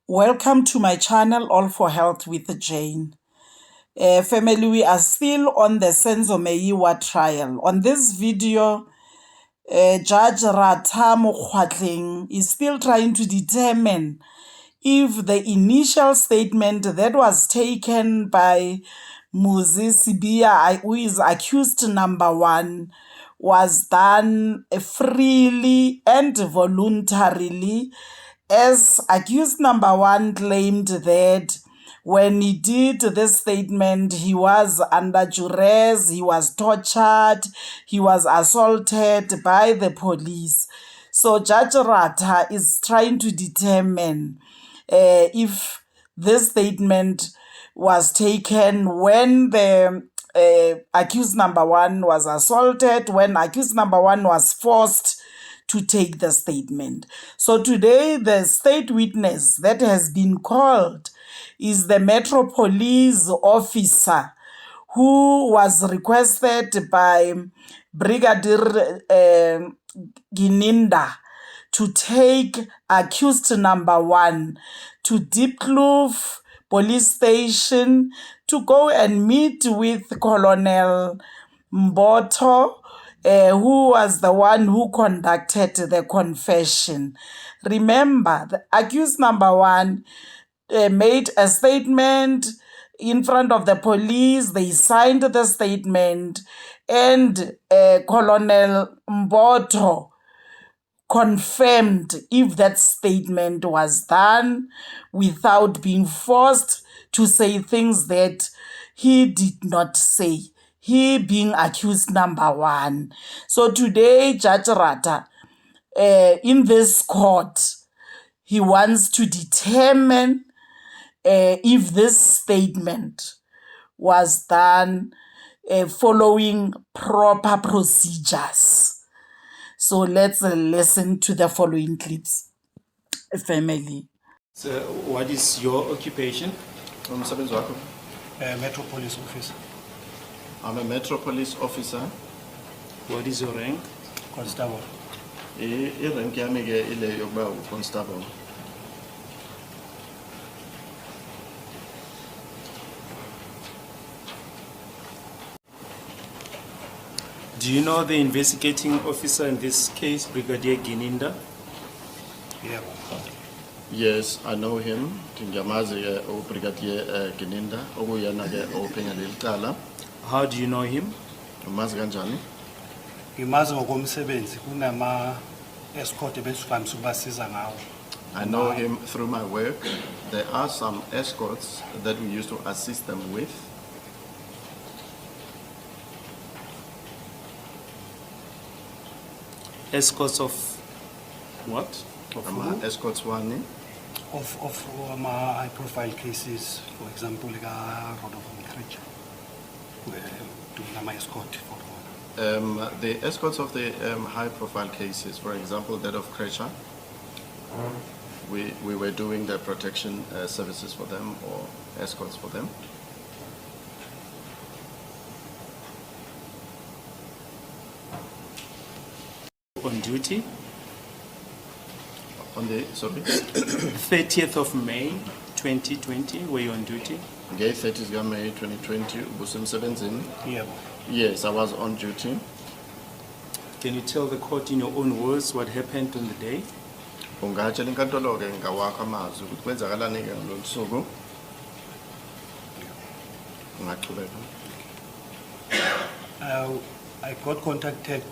Welcome to my channel, All for Health with Jane. Family, we are still on the Senzo Meyiwa trial. On this video, Judge Rata Mukhuatleng is still trying to determine if the initial statement that was taken by Muzikawukhulelwa Sibiya, who is accused number 1, was done freely and voluntarily, as accused number 1 claimed that when he did this statement, he was under duress, he was tortured, he was assaulted by the police. So Judge Rata is trying to determine if this statement was taken when the accused number 1 was assaulted, when accused number 1 was forced to take the statement. So today, the state witness that has been called is the Metro Police officer who was requested by Brigadier Gininda to take accused number 1 to Deep Kloof police station to go and meet with Colonel Mboto, who was the one who conducted the confession. Remember, the accused number 1 made a statement in front of the police. They signed the statement, and Colonel Mboto confirmed if that statement was done without being forced to say things that he did not say, he being accused number 1. So today, Judge Rata, in this court, he wants to determine if this statement was done following proper procedures. So let's listen to the following clips, family. So what is your occupation? Metro Police Officer. I'm a Metro Police officer. What is your rank? Constable. Rank yami ke ile yokuba constable. Do you know the investigating officer in this case, Brigadier Gininda? Yeah. Yes, I know him. Tinjamazi o Brigadier Gininda. Okuyena ke ophenya lelicala. How do you know him? Umazi kanjani? Ngimazi ngokomsebenzi kunama escort ebesivamisa ukubasiza ngawo. I know him through my work. There are some escorts that we used to assist them with. Escorts of what? Of who? Escorts one. Of high profile cases, for example, like Road of Encourage. Doing my escort for The escorts of the high profile cases, for example, that of Kresha, we were doing the protection services for them or escorts for them. On duty? On the, sorry? 30th of May 2020, were you on duty? Okay, 30th of May 2020, Busim 17. Yeah. Yes, I was on duty. Can you tell the court in your own words what happened on the day? Ungatshela inkantolo ke ngawakho amazwi ukuthi kwenzakalani ke ngalolu suku. Ungaqhubeka. I got contacted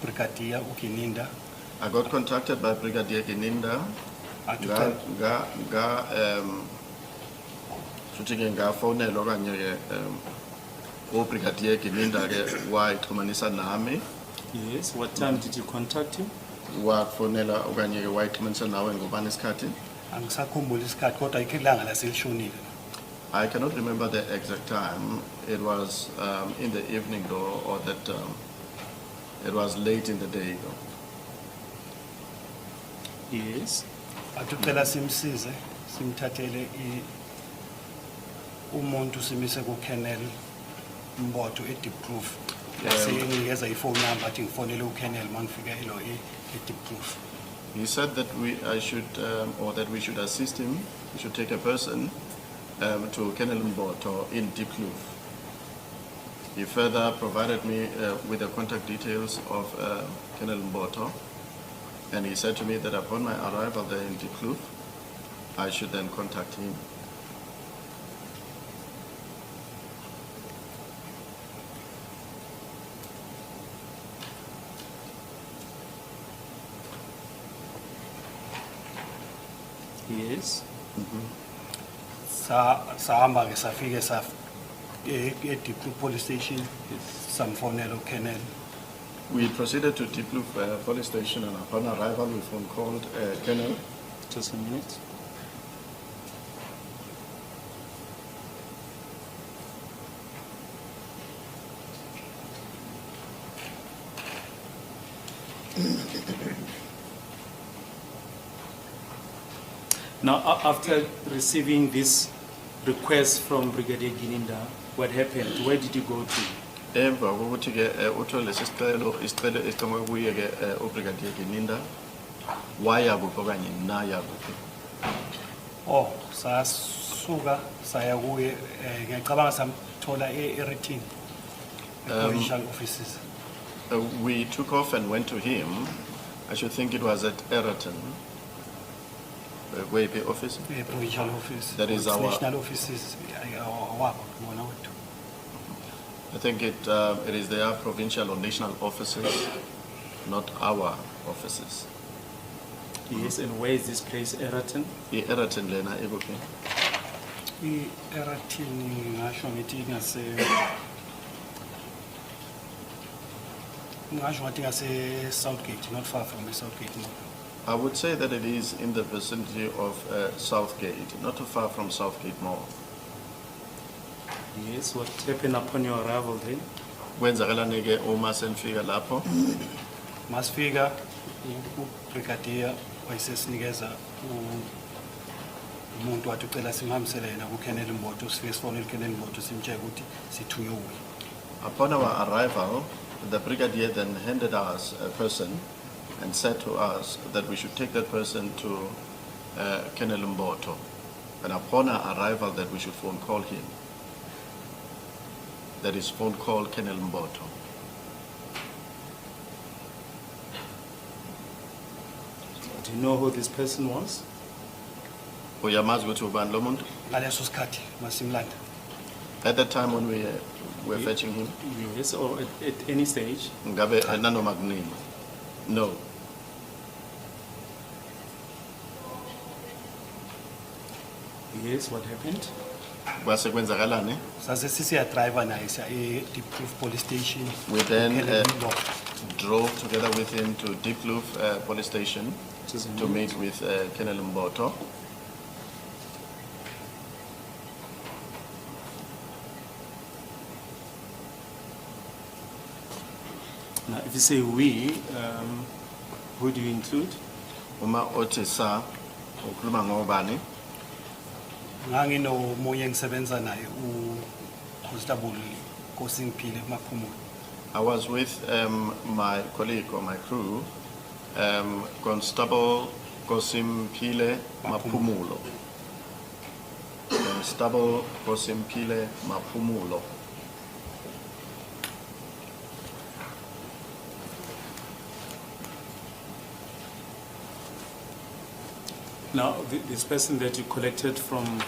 Brigadier Gininda. I got contacted by Brigadier Gininda. Futhi ke ngafonela okanye ke Brigadier Gininda ke wayixhumanisa nami. Yes. What time did you contact him? Wafonela okanye ke wayixhumanisa nawe ngobani isikhathi? Angisakhumbula isikhathi kodwa ikhe ilanga laselishonile. I cannot remember the exact time. It was in the evening though, or that it was late in the day though. Yes. Atucela simsize simthathele umuntu simise ku Colonel Mboto Deep Kloof. Yasenikeza iphone number athi ngifonele uKolonel mangifika elo Deep Kloof. He said that I should, or that we should assist him. We should take a person to Kennel Mboto in Deep Kloof. He further provided me with the contact details of Kennel Mboto, and he said to me that upon my arrival there in Deep Kloof, I should then contact him. Yes. Sahamba ke safike Deep Kloof police station. Samfonelo Kennel. We proceeded to Deep Kloof police station, and upon arrival we phone called Kennel. Just a minute. Now, after receiving this request from Brigadier Gininda, what happened? Where did you go to? Emva kokuthi ke uthole lesicelo isicelo esiqhamuke kuye ke uBrigadier Gininda waya kuphi okanye naya kuphi? Oh, sasuka saya kuye ngiyacabanga samthola eRetin provincial offices. We took off and went to him. I should think it was at Eraton. Where office? Provincial office. That is our national offices. I think it is their provincial or national offices, not our offices. Yes, and where is this place, Eraton? Eraton lena ekuphi? Eratin ngasho ngithi ngase Southgate, not far from the Southgate. I would say that it is in the vicinity of Southgate, not too far from Southgate Mall. Yes, what happened upon your arrival then? Kwenzakalani ke uma senifika lapho? Masifika ubrigadier wayesesinikeza umuntu wathi ucela simhambisele yena kuKennel Mboto, sifike sifonele uKennel Mboto simtshela ukuthi sithunywe uye. Upon our arrival, the brigadier then handed us a person and said to us that we should take that person to Kennel Mboto, and upon our arrival that we should phone call him. That is phone call Kennel Mboto. Do you know who this person was? Uyamazi ukuthi ubani lo muntu? Ngaleso sikhathi masimlanda. At that time when we were fetching him? Yes, or at any stage? Ngabe nanoma kunini? No. Yes, what happened? Kwase kwenzakalani? Sase sisiya driver naye siya Deep Kloof police station. We then Kennel Mboto. drove together with him to Deep Kloof police station to meet with Kennel Mboto. Now, if you say we, who do you include? Uma othi sa ukhuluma ngobani? Nganginomunye engisebenza naye uConstable Kosingiphile Maphumulo. I was with my colleague or my crew, Constable Kosimphile Maphumulo. Constable Kosimphile Maphumulo. Now, this person that you collected from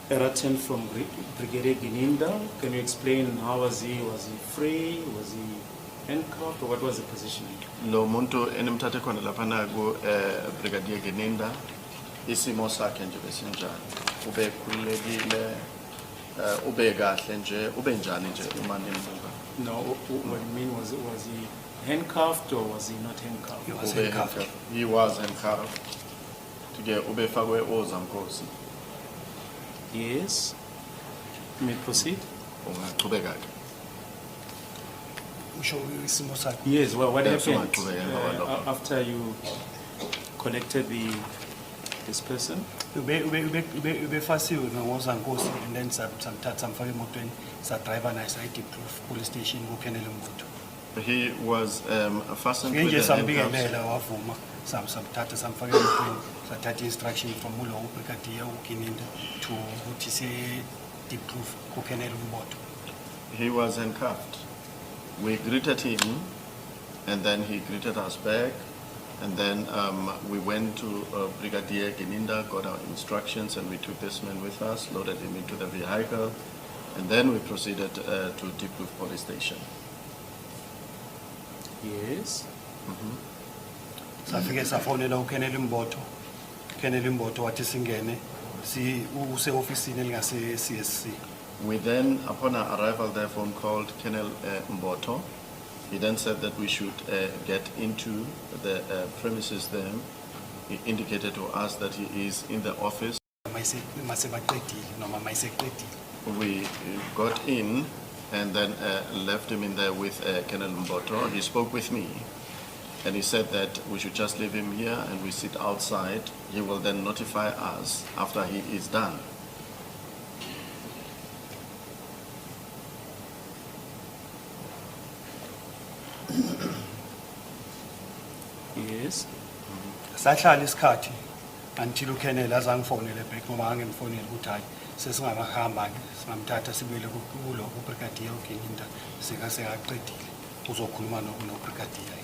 Eraton from Brigadier Gininda, can you explain how was he? Was he free? Was he handcuffed? Or what was the positioning? Lo muntu enimthathe khona laphana ku Brigadier Gininda, isimo sakhe nje besinjani? Ube khululekile, ube kahle nje, ube njani nje uma nimbuka? No, what I mean was he handcuffed or was he not handcuffed? He was Ube handcuffed. He was handcuffed. Ke ubefakwe ozamkhosi. Yes. You may proceed. Ungaqhubeka ke. Usho isimo sakhe. Yes, well, what Yes, happened so after you collected this person? Ubefasiwe ngozankosi and then samthatha samfaka emotweni sa driver naye sa Deep Kloof police station kuKennel Mboto. He was fastened with Ngenje the handcuffs. sambikelela wavuma samthatha samfaka emotweni sathatha instruction from ulo ubrigadier uKininda to ukuthi se deproof kuKenel Mboto. He was handcuffed. We greeted him, and then he greeted us back, and then we went to Brigadier Gininda, got our instructions, and we took this man with us, loaded him into the vehicle, and then we proceeded to Diepkloof police station. Yes. Safike safonela uKenel Mboto. Kenel Mboto wathi singene si use office elingase CSC. We then, upon our arrival there, phone called Colonel Mboto. He then said that we should get into the premises there. He indicated to us that he is in the office. We got in and then left him in there with Colonel Mboto. He spoke with me and he said that we should just leave him here and we sit outside. He will then notify us after he is done. Yes. Sahlala isikhathi until uKenel azangifonele back ngoba angimfonele ukuthi hayi sesingabahamba ke singamthatha sibuyele kulo ubrigadier uKininda sekaqedile uzokhuluma nobrigadier.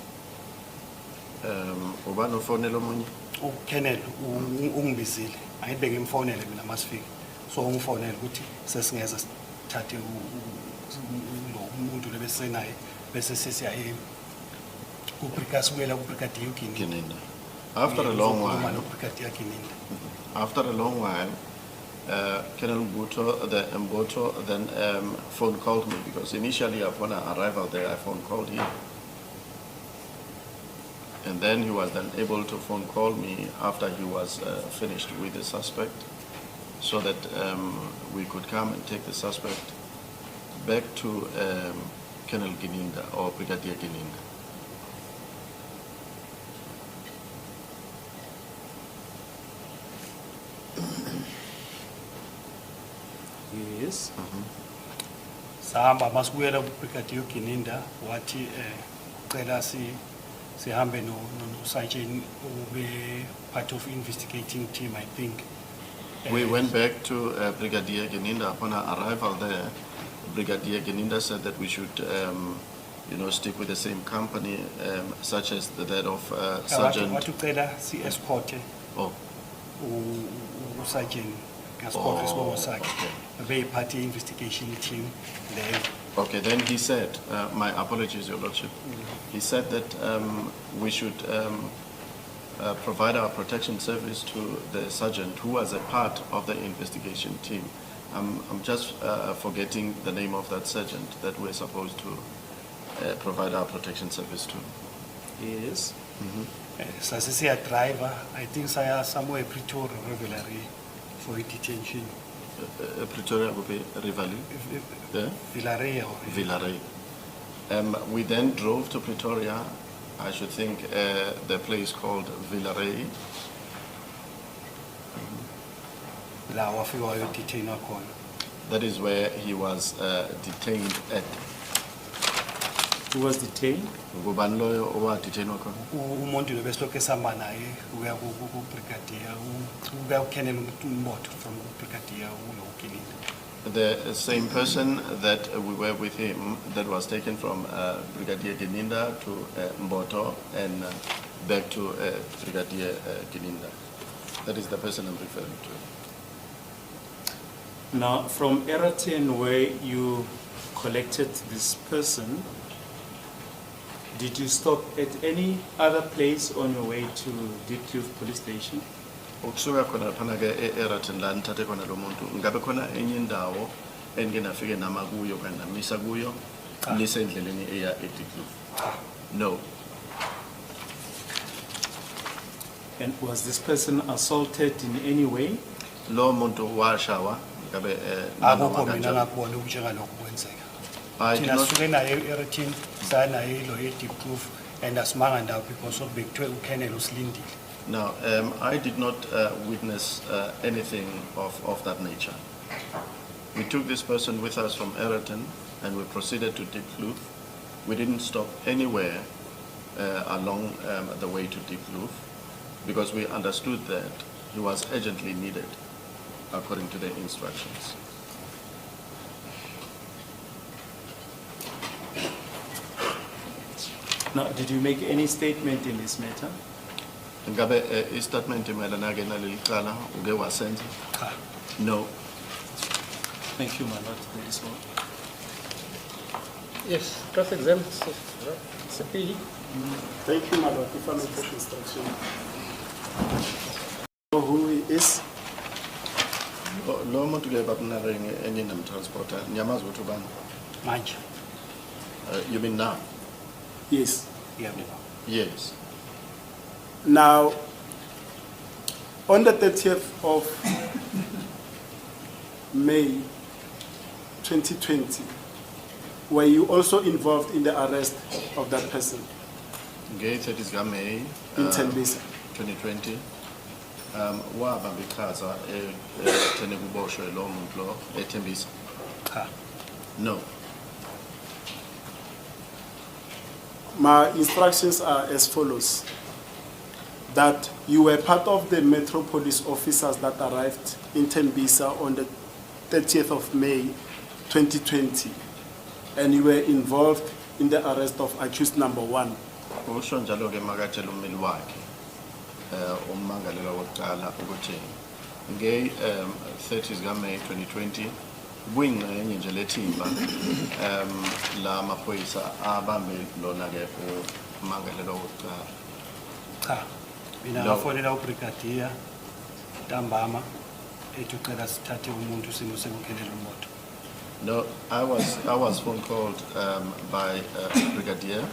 Ubani ufonela omunye? uKenel ungibizile ayibeke imfonele mina masifike so ungifonele ukuthi sesingeza sithathe lo umuntu lebesenaye bese sesiya ubrigadier Gininda. After a long while, Colonel Mboto then phone called me because initially upon our arrival there, I phone called him. And then he was then able to phone call me after he was finished with the suspect so that we could come and take the suspect back to Colonel Gininda or Brigadier Gininda. Yes. Sahamba masibuyela kubrigadier Gininda wathi ucela sihambe no sergeant ube part of investigating team I think. We went back to Brigadier Gininda. Upon our arrival there, Brigadier Gininda said that we should stick with the same company such as that of Sergeant. Wathi ucela si escort Oh. Sergeant escort isibongo sakhe abe party investigation team there. Okay, then he said, my apologies, Your Lordship. He said that we should provide our protection service to the sergeant who was a part of the investigation team. I'm just forgetting the name of that sergeant that we're supposed to provide our protection service to. Yes. Sasisiya driver, I think saya somewhere Pretoria Revelry for a detention. Pretoria will be Rivali. Villarreal. Villarreal. We then drove to Pretoria, I should think the place called Villarreal. La wafika wayodetainwa khona. That is where he was detained at. He was detained? Ngubani loyo owadetainwa khona? Umuntu lobesilokhu esihamba naye uya kubrigadier uya uKenel Mboto from brigadier uKininda. The same person that we were with him that was taken from Brigadier Gininda to Mboto and back to Brigadier Gininda. That is the person I'm referring to. Now, from Eraten, where you collected this person, did you stop at any other place on your way to Diepkloof police station? Ukusuka khona phana ke eEraton la nithathe khona lo muntu ngabe khona enye indawo enginafike nama kuyo kanti namisa kuyo lisendleleni eya eDiepkloof? No. And was this person assaulted in any way? Lo muntu washawa ngabe akukho mina ngakubona ukunjengalokho kwenzeka. Thina sisuke naye eEraton saya naye lo eDiepkloof and asimanga ndawo because of bekuthiwe uKenel usilindile. No, I did not witness anything of that nature. We took this person with us from Eraton and we proceeded to Diepkloof. We didn't stop anywhere along the way to Diepkloof. because we understood that he was urgently needed according to the instructions. Now, did you make any statement in this matter? Ngabe istatement mayelana ke naleli cala uke wasenza? Cha. No. Thank you, my lord. There is one. Yes, cross-exam, Sibiya. Thank you, my lord. If I may take instruction. Know who he is? Lo muntu ke babunareng eninam transporter nyamazi ukuthi ubani? Manje. You mean now? Yes. Yeah. Yes. Now, on the 30th of May 2020, were you also involved in the arrest of that person Nge 30 May in Tembisa? 2020 wabamba iqhaza ekutheni kuboshwe lo muntu lo eThembisa? Cha. No. My instructions are as follows: that you were part of the Metro Police officers that arrived in Tembisa on the 30th of May 2020, and you were involved in the arrest of accused number 1. Usho njalo ke makatshela ummeli wakhe ummangalelwa wokuqala ukuthi nge 30 May 2020 kuyingxenye nje lethimba la maphoyisa abambe lona ke ummangalelwa wokuqala. Cha. Mina No. ngafonela ubrigadier ntambama ethi ucela sithathe umuntu simo sekukhelela umoto. No, I was phone called by Brigadier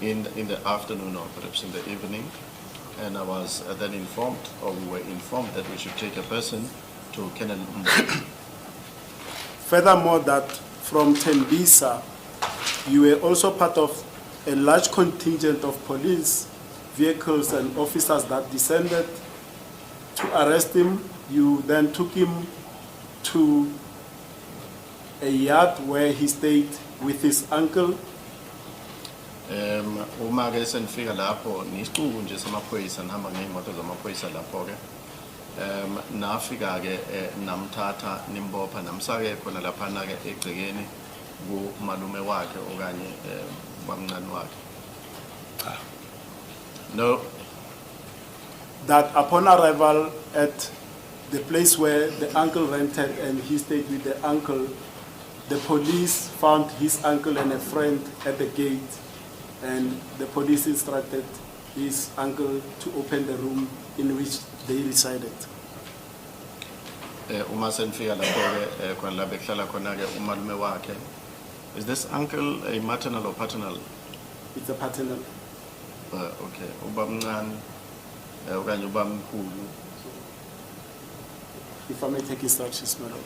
in the afternoon or perhaps in the evening, and I was then informed, or we were informed, that we should take a person to Kennel. Furthermore, that from Tembisa, you were also part of a large contingent of police vehicles and officers that descended to arrest him. You then took him to a yard where he stayed with his uncle. Uma ke senifika lapho nisiquku nje samaphoyisa nihamba ngey'moto zamaphoyisa lapho ke nafika ke namthatha nimbopha namsake khona laphana ke egcekeni kumalume wakhe okanye bamncane wakhe. Cha. No. That upon arrival at the place where the uncle rented and he stayed with the uncle, the police found his uncle and a friend at the gate, and the police instructed his uncle to open the room in which they resided. Uma senifika lapho ke khona la behlala khona ke umalume wakhe. Is this uncle a maternal or paternal? It's a paternal. Okay, ubamncane okanye ubamkhulu. If I may take instructions, madam.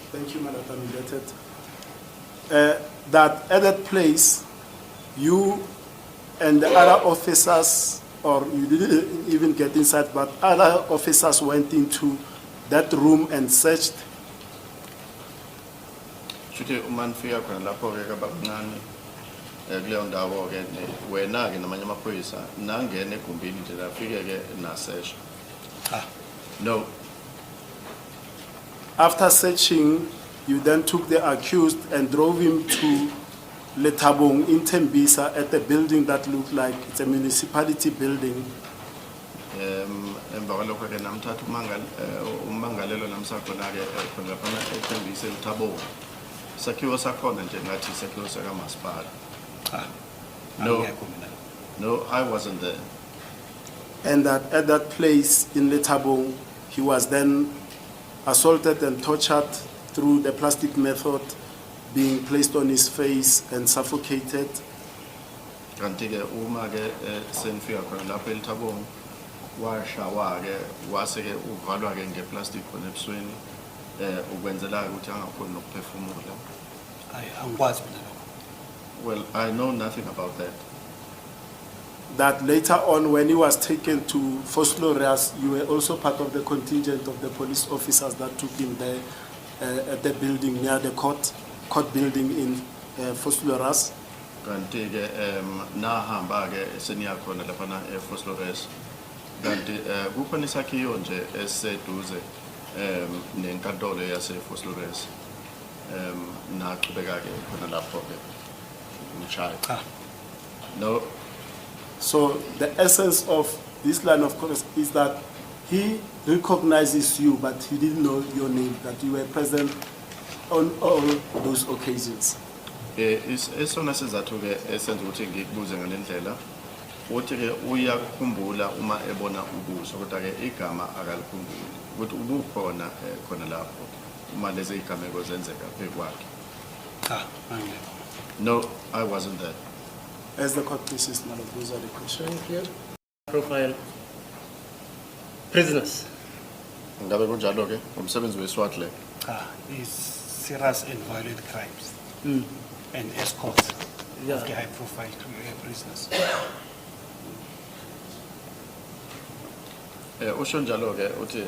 Thank you, Madam Indebted. That at that place, you and the other officers, or you didn't even get inside, but other officers went into that room and searched. Shuthi uma nifika khona lapho ke kabamncane kuleyo ndawo ke wena ke namanye amaphoyisa nangena egumbini nje lafike ke nasesha. Cha. No. After searching, you then took the accused and drove him to Letabong in Tembisa at a building that looked like it's a municipality building. Emva kwalokho ke namthatha ummangalelo namsakhona ke khona laphana eThembisa eThabong. Sakhiwo sakhona nje ngathi sakhiwo sakamasipala. Cha. No. Angekho mina. No, I wasn't there. And that at that place in Letabong, he was then assaulted and tortured through the plastic method, being placed on his face and suffocated. Kanti-ke uma-ke senifika khona lapho eLithabong washawa-ke wase-ke uvalwa-ke ngeplastic khona ebusweni ukwenzela-ke ukuthi angakhoni nokuphefumula. Angikwazi mina lokho. Well, I know nothing about that. That later on, when he was taken to Foslorias, you were also part of the contingent of the police officers that took him there at the building near the court building in Foslorias. Kanti-ke nahamba-ke seniyakhona laphana eFoslores. Kanti kukhona isakhiwo nje esiseduze nenkantolo yaseFoslores. Naqhubeka-ke khona lapho-ke umshaya. No. So the essence of this line of course is that he recognizes you, but he didn't know your name, that you were present on all those occasions. Esona sizathu-ke esenza ukuthi ngikubuze ngale ndlela uthi-ke uyakhumbula uma ebona ubuso kodwa-ke igama akalikhumbuli ukuthi ubukhona khona lapho uma lezi igameko zenzeka phezu kwakhe. No, I wasn't there. As the court pleases, none of those are the questions. Thank you. Profile prisoners. Ngabe kunjalo-ke umsebenzi weSWAT le. Is serious and violent crimes and escorts Yeah. of the high-profile prisoners. Usho njalo-ke uthi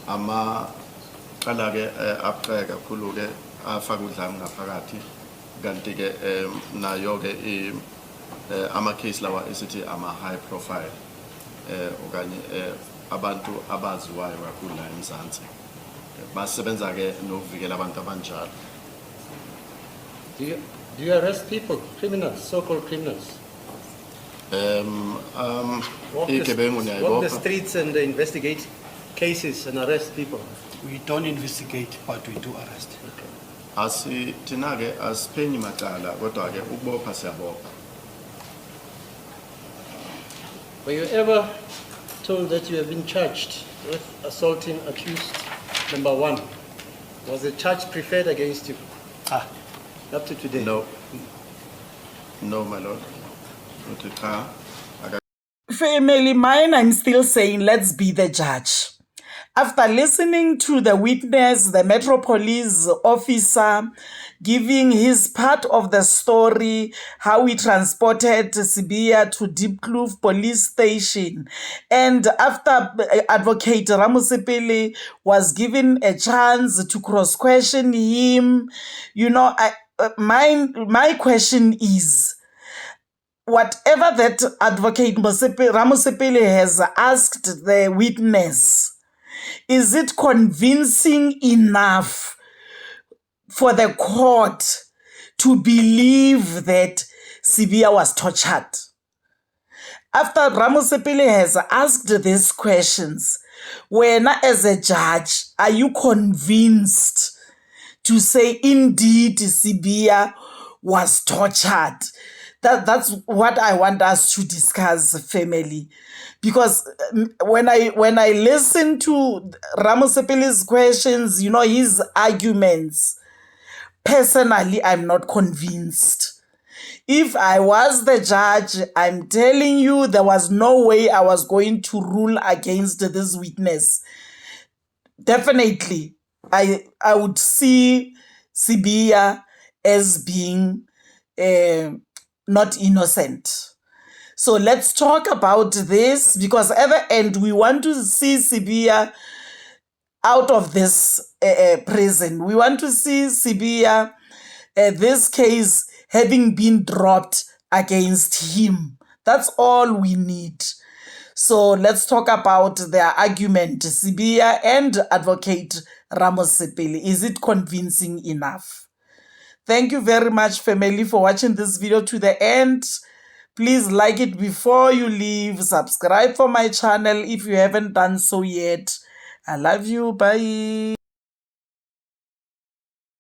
amaqala-ke abucayi kakhulu-ke afaka udlame ngaphakathi kanti-ke nayo-ke ama-case lawa esithi ama-high profile okanye abantu abaziwayo kakhulu la eMzansi basebenza-ke nokuvikela abantu abanjalo. Do you arrest people, criminals, so-called criminals? Walk the streets and investigate cases and arrest people. We don't investigate, but we do arrest. Thina-ke asiphenyi macala kodwa-ke ukubopha siyabopha. Were you ever told that you have been charged with assaulting accused number 1? Was the charge preferred against you? Up to today? No. No, my lord. Family, mine, I'm still saying, let's be the judge. After listening to the witness, the Metro Police officer, giving his part of the story, how he transported Sibiya to Diepkloof police station, and after Advocate Ramusipili was given a chance to cross-question him, you know, my question is, whatever that Advocate Ramusipili has asked the witness, is it convincing enough for the court to believe that Sibiya was tortured? After Ramusipili has asked these questions, when as a judge, are you convinced to say indeed Sibiya was tortured? That's what I want us to discuss, family. Because when I listen to Ramusipili's questions, you know, his arguments, personally, I'm not convinced. If I was the judge, I'm telling you, there was no way I was going to rule against this witness. Definitely, I would see Sibiya as being not innocent. So let's talk about this, because at the end, we want to see Sibiya out of this prison. We want to see Sibiya, this case having been dropped against him. That's all we need. So let's talk about their argument, Sibiya and Advocate Ramusipili. Is it convincing enough? Thank you very much, family, for watching this video to the end. Please like it before you leave. Subscribe for my channel if you haven't done so yet. I love you. Bye.